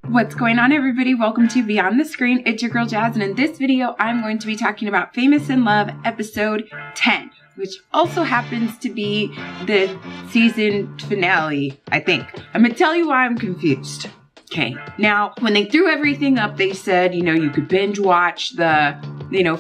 What's going on, everybody? Welcome to Beyond the Screen. It's your girl Jazz, and in this video I'm going to be talking about Famous in Love episode 10, which also happens to be the season finale, I think. I'm gonna tell you why I'm confused. Okay, now when they threw everything up, they said, you could binge watch the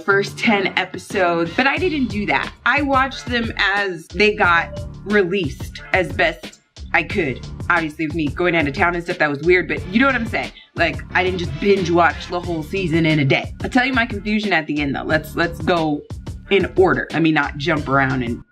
first 10 episodes, but I didn't do that. I watched them as they got released as best I could. Obviously with me going out of town and stuff, that was weird, but you know what I'm saying? Like, I didn't just binge watch the whole season in a day. I'll tell you my confusion at the end though. Let's go in order. Let me not jump around and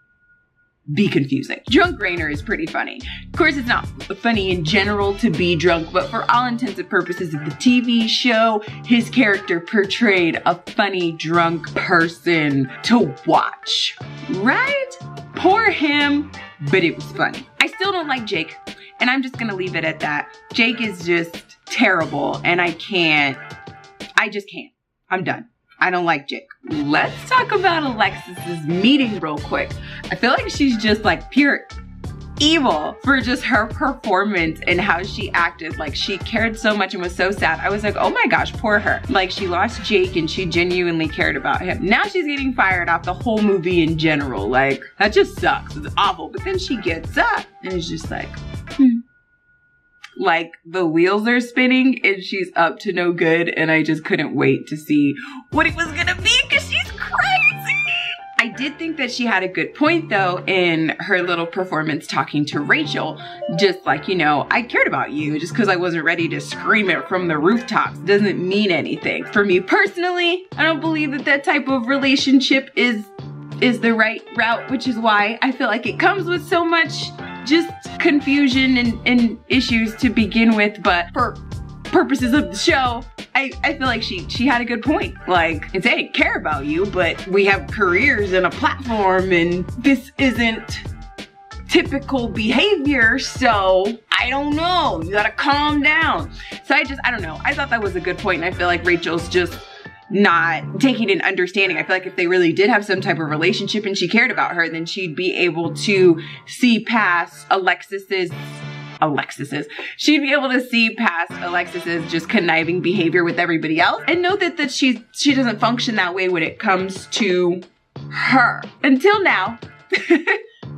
be confusing. Drunk Rainer is pretty funny. Of course, it's not funny in general to be drunk, but for all intents and purposes of the TV show, his character portrayed a funny drunk person to watch, right? Poor him, but it was funny. I still don't like Jake, and I'm just gonna leave it at that. Jake is just terrible, and I just can't. I'm done. I don't like Jake. Let's talk about Alexis's meeting real quick. I feel like she's just like pure evil for just her performance and how she acted. Like, she cared so much and was so sad. I was like, oh my gosh, poor her. Like, she lost Jake and she genuinely cared about him. Now she's getting fired off the whole movie in general. Like, that just sucks. It's awful. But then she gets up and it's just like, like the wheels are spinning and she's up to no good, and I just couldn't wait to see what it was gonna be because she's crazy. I did think that she had a good point though in her little performance talking to Rachel, just like, I cared about you. Just because I wasn't ready to scream it from the rooftops doesn't mean anything. For me personally, I don't believe that that type of relationship is the right route, which is why I feel like it comes with so much just confusion and issues to begin with. But for purposes of the show, I feel like she had a good point. Like, it's, hey, care about you, but we have careers and a platform, and this isn't typical behavior, so I don't know, you gotta calm down. So I don't know. I thought that was a good point, and I feel like Rachel's just not taking an understanding. I feel like if they really did have some type of relationship and she cared about her, then she'd be able to see past Alexis's just conniving behavior with everybody else, and know that she doesn't function that way when it comes to her. Until now.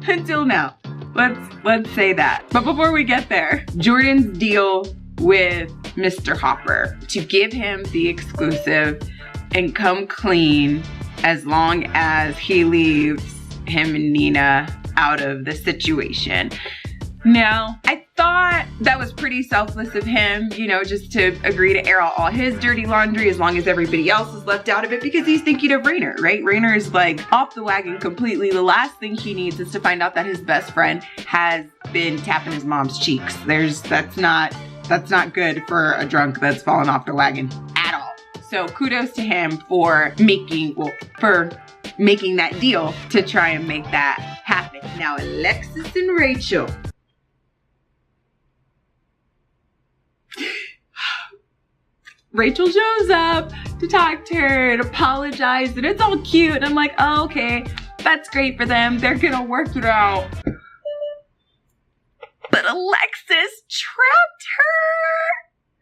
Until now. Let's say that. But before we get there, Jordan's deal with Mr. Hopper to give him the exclusive and come clean as long as he leaves him and Nina out of the situation. Now, I thought that was pretty selfless of him, just to agree to air out all his dirty laundry as long as everybody else is left out of it, because he's thinking of Rainer, right? Rainer is like off the wagon completely. The last thing he needs is to find out that his best friend has been tapping his mom's cheeks. That's not good for a drunk that's fallen off the wagon at all. So kudos to him for making that deal to try and make that happen. Now, Alexis and Rachel. Rachel shows up to talk to her and apologize, and it's all cute. And I'm like, oh, okay, that's great for them. They're gonna work it out. But Alexis trapped her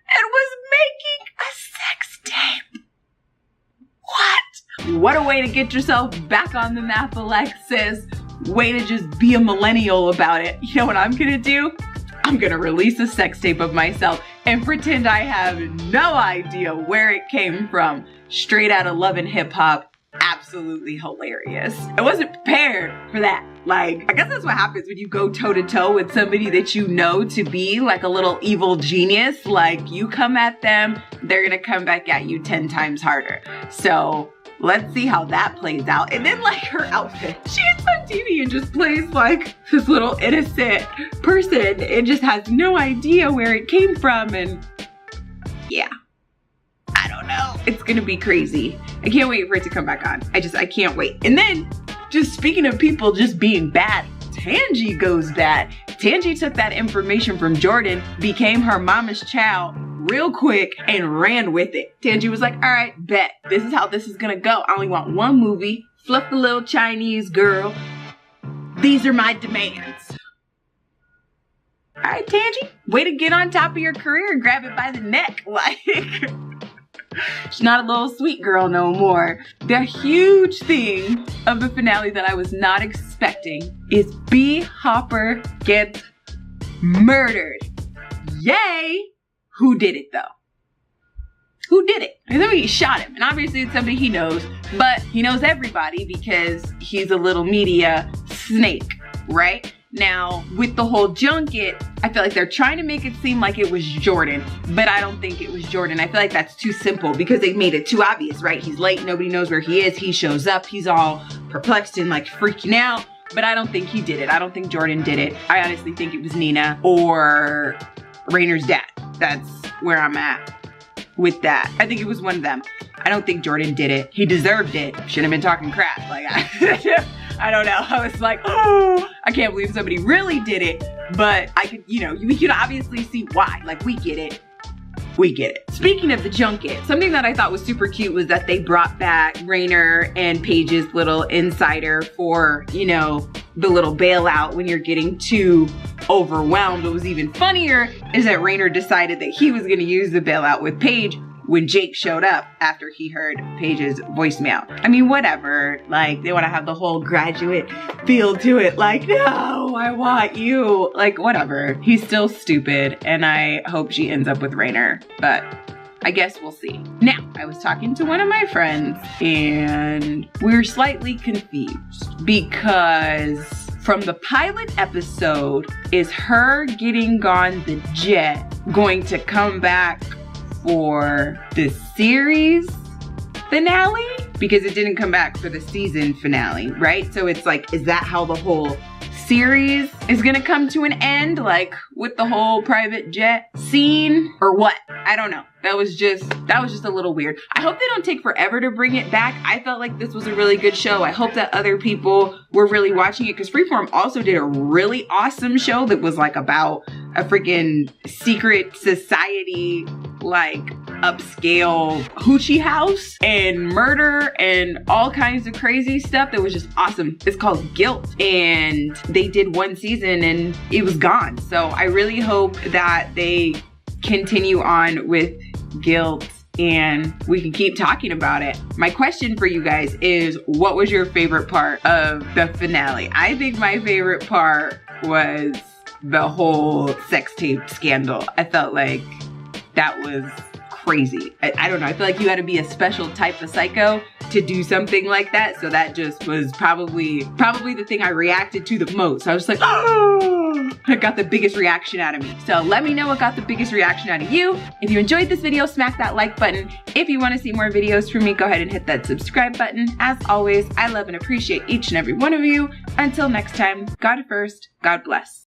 and was making a sex tape. What? What a way to get yourself back on the map, Alexis. Way to just be a millennial about it. You know what I'm gonna do? I'm gonna release a sex tape of myself and pretend I have no idea where it came from. Straight out of Love and Hip Hop. Absolutely hilarious. I wasn't prepared for that. Like, I guess that's what happens when you go toe to toe with somebody that you know to be like a little evil genius. Like, you come at them, they're gonna come back at you 10 times harder. So let's see how that plays out. And then, like, her outfit. She gets on TV and just plays like this little innocent person and just has no idea where it came from. And yeah, I don't know. It's gonna be crazy. I can't wait for it to come back on. I can't wait. And then, just speaking of people just being bad, Tangi goes bad. Tangi took that information from Jordan, became her mama's child real quick, and ran with it. Tangi was like, all right, bet. This is how this is gonna go. I only want one movie. Fluff the little Chinese girl. These are my demands. right, Tangy, way to get on top of your career and grab it by the neck. Like, she's not a little sweet girl no more. The huge thing of the finale that I was not expecting is B. Hopper gets murdered. Yay! Who did it though? Who did it? Somebody shot him, and obviously it's somebody he knows, but he knows everybody because he's a little media snake, right? Now, with the whole junket, I feel like they're trying to make it seem like it was Jordan, but I don't think it was Jordan. I feel like that's too simple because they made it too obvious, right? He's late, nobody knows where he is, he shows up, he's all perplexed and like freaking out, but I don't think he did it. I don't think Jordan did it. I honestly think it was Nina or Rainer's dad. That's where I'm at with that. I think it was one of them. I don't think Jordan did it. He deserved it. Shouldn't have been talking crap. Like, I don't know. I was like, oh, I can't believe somebody really did it. But I could, you know, we could obviously see why. Like, we get it. We get it. Speaking of the junket, something that I thought was super cute was that they brought back Rainer and Paige's little insider for, you know, the little bailout when you're getting too overwhelmed. What was even funnier is that Rainer decided that he was going to use the bailout with Paige when Jake showed up after he heard Paige's voicemail. I mean, whatever. Like, they want to have the whole graduate feel to it. Like, no, I want you. Like, whatever. He's still stupid, and I hope she ends up with Rainer, but I guess we'll see. Now, I was talking to one of my friends, and we were slightly confused because from the pilot episode, is her getting on the jet going to come back for the series finale? Because it didn't come back for the season finale, right? So it's like, is that how the whole series is gonna come to an end? Like with the whole private jet scene or what? I don't know. That was just a little weird. I hope they don't take forever to bring it back. I felt like this was a really good show. I hope that other people were really watching it because Freeform also did a really awesome show that was like about a freaking secret society, like upscale hoochie house and murder and all kinds of crazy stuff that was just awesome. It's called Guilt, and they did one season and it was gone. So I really hope that they continue on with Guilt and we can keep talking about it. My question for you guys is, what was your favorite part of the finale? I think my favorite part was the whole sex tape scandal. I felt like that was crazy. I don't know. I feel like you had to be a special type of psycho to do something like that. So that just was probably the thing I reacted to the most. I was like, oh, it got the biggest reaction out of me. So let me know what got the biggest reaction out of you. If you enjoyed this video, smack that like button. If you want to see more videos from me, go ahead and hit that subscribe button. As always, I love and appreciate each and every one of you. Until next time, God first, God bless.